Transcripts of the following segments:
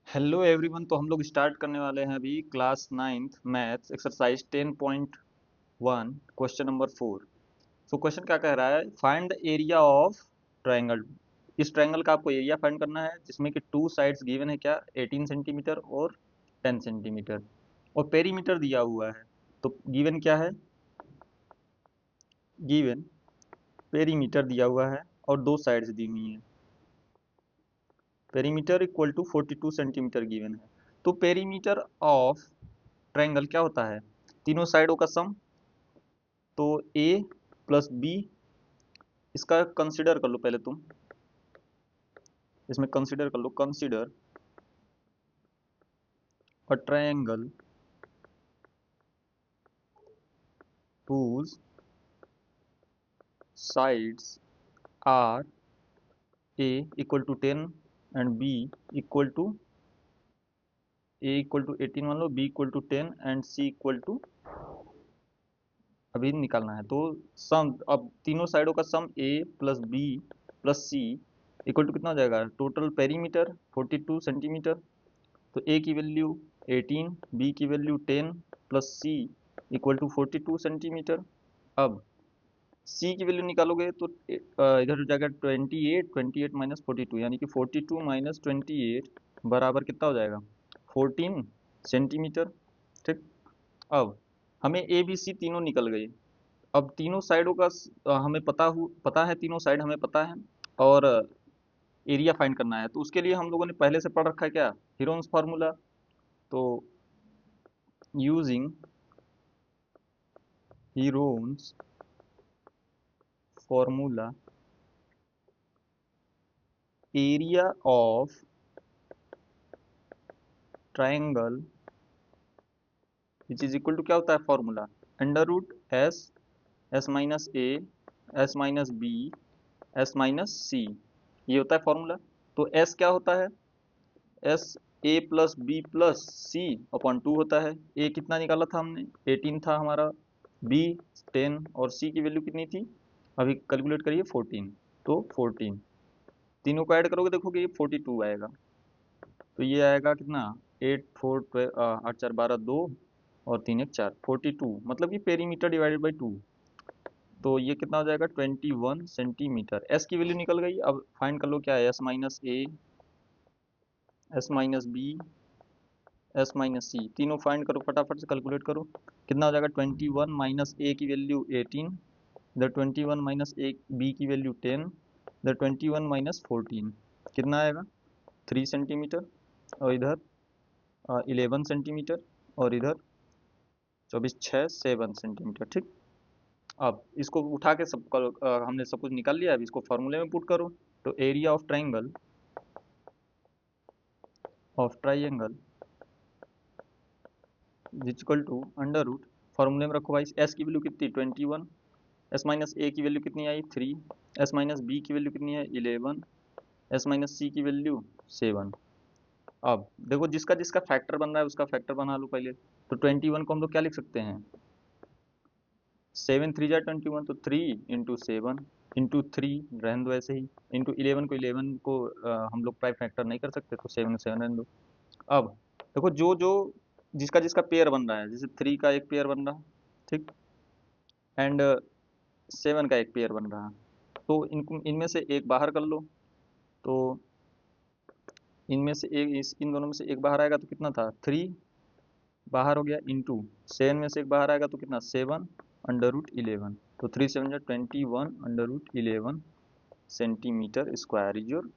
Hello everyone. तो हम लोग स्टार्ट करने वाले हैं अभी class 9th maths exercise 10.1 question number 4। So question क्या कह रहा है, find the area of triangle. इस ट्रायंगल का आपको एरिया फाइंड करना है जिसमें कि टू साइड्स गिवन है, क्या 18 सेंटीमीटर और 10 सेंटीमीटर, और पेरीमीटर दिया हुआ है। तो गिवन क्या है, गिवन पेरीमीटर दिया हुआ है और दो साइड्स दी हुई हैं। Perimeter equal to 42 centimetre given है। तो पेरीमीटर ऑफ ट्रायंगल क्या होता है, तीनों साइडों का सम। तो ए प्लस बी, इसका कंसिडर कर लो पहले तुम, इसमें कंसिडर कर लो, consider a triangle whose sides are a equal to 10 and b equal to a equal to 18 मान लो, b equal to 10 and c equal to, अभी निकालना है। तो सम, अब तीनों साइडों का sum a plus B plus C equal to कितना हो जाएगा, टोटल पेरीमीटर 42 सेंटीमीटर। तो a की वैल्यू 18, b की value 10 plus c equal to 42 centimetre. अब c की वैल्यू निकालोगे तो इधर हो जाएगा 28, 28 माइनस 42, यानी कि 42 माइनस 28 बराबर कितना हो जाएगा, 14 सेंटीमीटर। ठीक। अब हमें ए बी सी तीनों निकल गए। अब तीनों साइडों का हमें पता है, तीनों साइड हमें पता है, और एरिया फाइंड करना है। तो उसके लिए हम लोगों ने पहले से पढ़ रखा है क्या, हीरोन्स फार्मूला। तो using Heron's formula, area of triangle which is equal to, क्या होता है formula, under root S, S minus A, S minus B, S minus C, ये होता है फॉर्मूला। तो एस क्या होता है, S A plus B plus C upon 2 होता है। ए कितना निकाला था हमने, 18 था हमारा, बी 10 और सी की वैल्यू कितनी थी, अभी कैलकुलेट करिए 14। तो 14 तीनों को ऐड करोगे देखोगे ये 42 आएगा। तो ये आएगा कितना, 8 4 8 4 12 2 और 3 1 4, 42, मतलब ये पेरीमीटर डिवाइडेड बाई 2। तो ये कितना हो जाएगा, 21 सेंटीमीटर। एस की वैल्यू निकल गई। अब फाइंड कर लो क्या है, S minus A, S minus B, S minus C, तीनों फाइंड करो, फटाफट से कैलकुलेट करो। कितना हो जाएगा, 21 माइनस ए की वैल्यू 18, इधर 21 माइनस ए बी की वैल्यू 10, इधर 21 माइनस 14, कितना आएगा 3 सेंटीमीटर, और इधर 11 सेंटीमीटर, और इधर 24 6 7 सेंटीमीटर। ठीक। अब इसको उठा के हमने सब कुछ निकाल लिया। अब इसको फॉर्मूले में पुट करो। तो area of triangle equal to under root, फॉर्मूले में रखो भाई, एस की वैल्यू कितनी 21, एस माइनस ए की वैल्यू कितनी आई 3, एस माइनस बी की वैल्यू कितनी है 11, एस माइनस सी की वैल्यू 7। अब देखो जिसका जिसका फैक्टर बन रहा है उसका फैक्टर बना लो पहले। तो 21 को हम लोग क्या लिख सकते हैं, 7 3 जा 21, तो 3 इंटू 7 इंटू 3 रहने दो ऐसे ही, इंटू 11 को 11 को हम लोग प्राइम फैक्टर नहीं कर सकते, तो 7 7 रहने दो। अब देखो जो जो जिसका जिसका पेयर बन रहा है, जैसे 3 का एक पेयर बन रहा है, ठीक, एंड 7 का एक पेयर बन रहा है। तो इनमें से एक बाहर कर लो। तो इनमें से एक, इन दोनों में से एक बाहर आएगा तो कितना था 3 बाहर हो गया, इंटू 7 में से एक बाहर आएगा तो कितना 7 अंडर रूट 11। तो 3 7 21 under root 11 centimetre square is your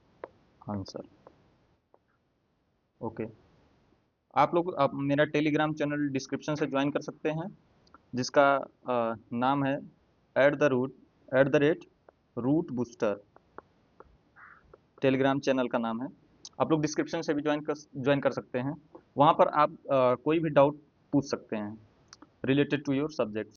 answer. Okay. आप मेरा टेलीग्राम चैनल डिस्क्रिप्शन से ज्वाइन कर सकते हैं, जिसका नाम है @रूट बूस्टर, टेलीग्राम चैनल का नाम है। आप लोग डिस्क्रिप्शन से भी ज्वाइन कर सकते हैं। वहाँ पर आप कोई भी डाउट पूछ सकते हैं रिलेटेड टू योर सब्जेक्ट।